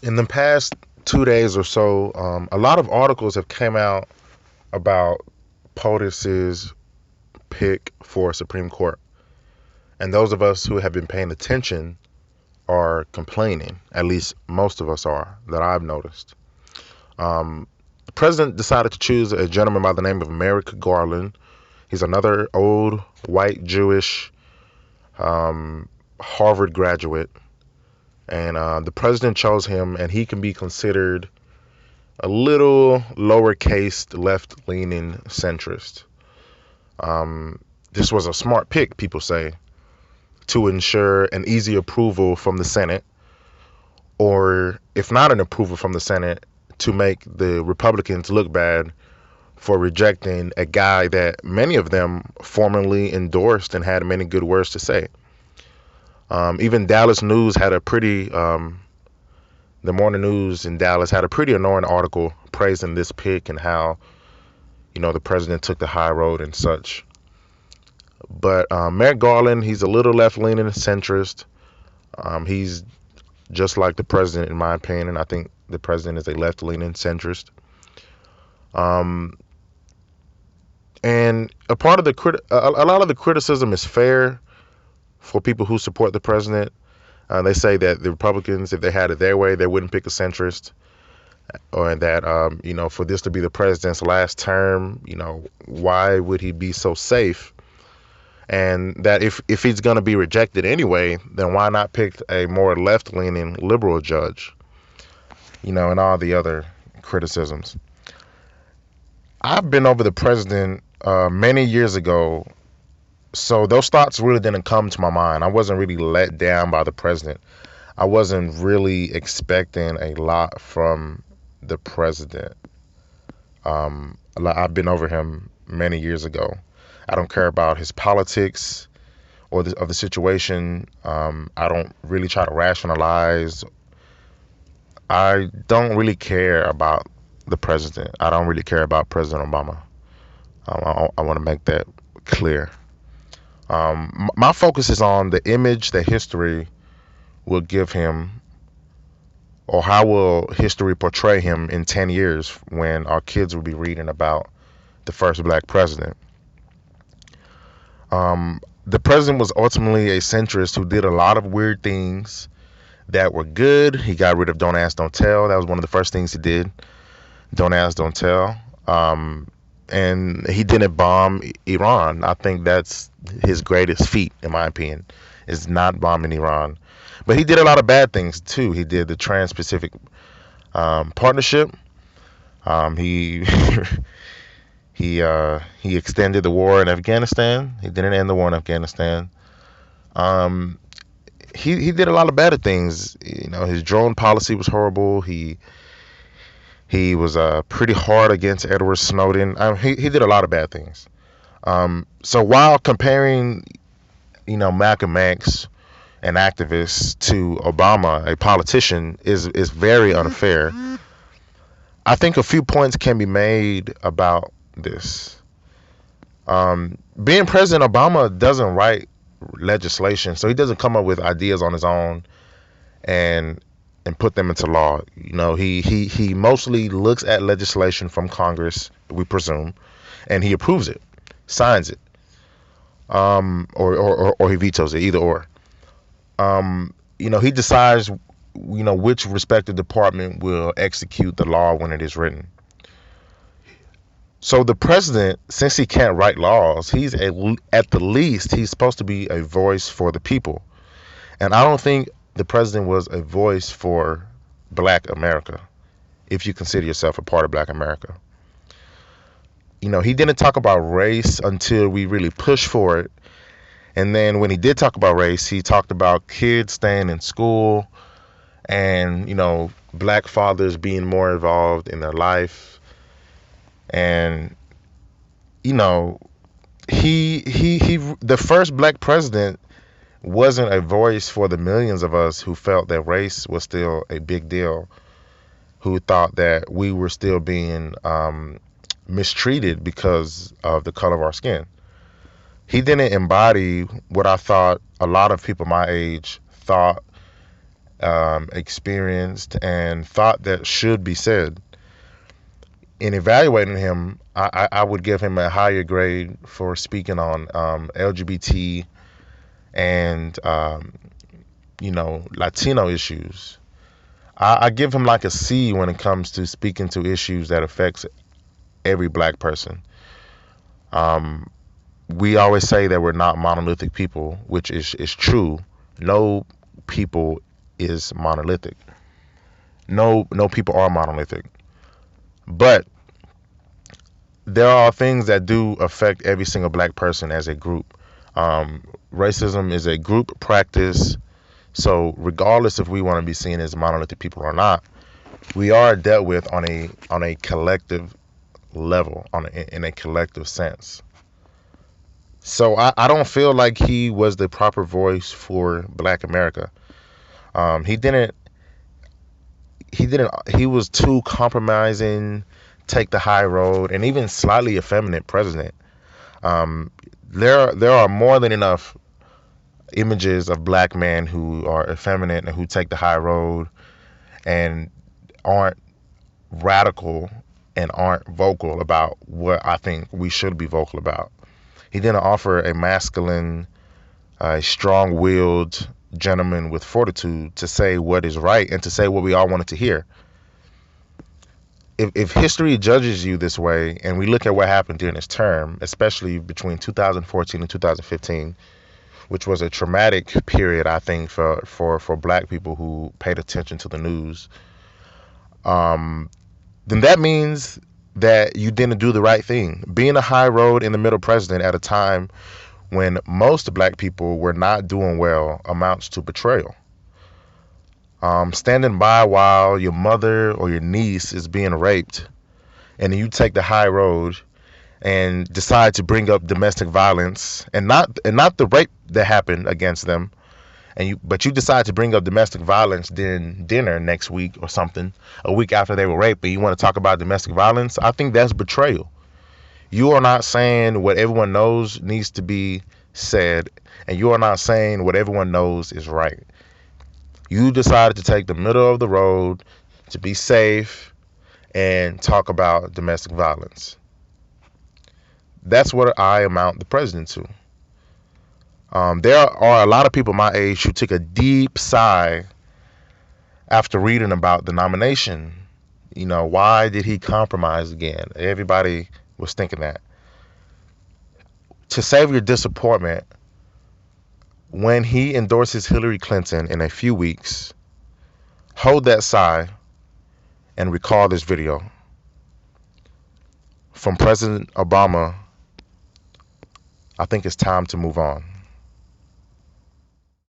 In the past 2 days or so, a lot of articles have came out about POTUS's pick for Supreme Court, and those of us who have been paying attention are complaining. At least most of us are, that I've noticed. The president decided to choose a gentleman by the name of Merrick Garland. He's another old white Jewish Harvard graduate, and the president chose him, and he can be considered a little lowercase left-leaning centrist. This was a smart pick, people say, to ensure an easy approval from the Senate, or if not an approval from the Senate, to make the Republicans look bad for rejecting a guy that many of them formerly endorsed and had many good words to say. Even Dallas News had a pretty, the morning news in Dallas had a pretty annoying article praising this pick and how, the president took the high road and such. But Merrick Garland, he's a little left-leaning centrist. He's just like the president, in my opinion. I think the president is a left-leaning centrist. And a part of a lot of the criticism is fair for people who support the president. They say that the Republicans, if they had it their way, they wouldn't pick a centrist, or that for this to be the president's last term, why would he be so safe? And that if he's going to be rejected anyway, then why not pick a more left-leaning liberal judge? And all the other criticisms. I've been over the president many years ago, so those thoughts really didn't come to my mind. I wasn't really let down by the president. I wasn't really expecting a lot from the president. I've been over him many years ago. I don't care about his politics or the situation. I don't really try to rationalize. I don't really care about the president. I don't really care about President Obama. I want to make that clear. My focus is on the image that history will give him, or how will history portray him in 10 years when our kids will be reading about the first black president. The president was ultimately a centrist who did a lot of weird things that were good. He got rid of Don't Ask, Don't Tell. That was one of the first things he did. Don't Ask, Don't Tell. And he didn't bomb Iran. I think that's his greatest feat, in my opinion, is not bombing Iran. But he did a lot of bad things too. He did the Trans-Pacific Partnership. He he extended the war in Afghanistan. He didn't end the war in Afghanistan. He did a lot of bad things. His drone policy was horrible. He was pretty hard against Edward Snowden. He did a lot of bad things. So while comparing, Malcolm X, an activist, to Obama, a politician, is very unfair. I think a few points can be made about this. Being President Obama doesn't write legislation, so he doesn't come up with ideas on his own and put them into law. He mostly looks at legislation from Congress, we presume, and he approves it, signs it, or he vetoes it, either or. He decides, which respective department will execute the law when it is written. So the president, since he can't write laws, he's at the least, he's supposed to be a voice for the people. And I don't think the president was a voice for Black America, if you consider yourself a part of Black America. He didn't talk about race until we really pushed for it. And then when he did talk about race, he talked about kids staying in school and, Black fathers being more involved in their life. And, the first Black president wasn't a voice for the millions of us who felt that race was still a big deal, who thought that we were still being mistreated because of the color of our skin. He didn't embody what I thought a lot of people my age thought experienced, and thought that should be said. In evaluating him, I would give him a higher grade for speaking on LGBT and Latino issues. I give him like a C when it comes to speaking to issues that affects every black person. We always say that we're not monolithic people, which is true. No people is monolithic. No people are monolithic. But there are things that do affect every single black person as a group. Racism is a group practice. So regardless if we want to be seen as monolithic people or not, we are dealt with on a collective level, in a collective sense. So I don't feel like he was the proper voice for Black America. He was too compromising, take the high road, and even slightly effeminate president. There are more than enough images of black men who are effeminate and who take the high road and aren't radical and aren't vocal about what I think we should be vocal about. He didn't offer a masculine, strong-willed gentleman with fortitude to say what is right and to say what we all wanted to hear. If history judges you this way, and we look at what happened during his term, especially between 2014 and 2015, which was a traumatic period, I think, for black people who paid attention to the news, then that means that you didn't do the right thing. Being a high road in the middle president at a time when most black people were not doing well amounts to betrayal. Standing by while your mother or your niece is being raped, and you take the high road and decide to bring up domestic violence, and not the rape that happened against them, but you decide to bring up domestic violence during dinner next week or something, a week after they were raped, and you want to talk about domestic violence. I think that's betrayal. You are not saying what everyone knows needs to be said, and you are not saying what everyone knows is right. You decided to take the middle of the road to be safe and talk about domestic violence. That's what I amount the president to. There are a lot of people my age who took a deep sigh after reading about the nomination. Why did he compromise again? Everybody was thinking that. To save your disappointment, when he endorses Hillary Clinton in a few weeks, hold that sigh and recall this video from President Obama. I think it's time to move on.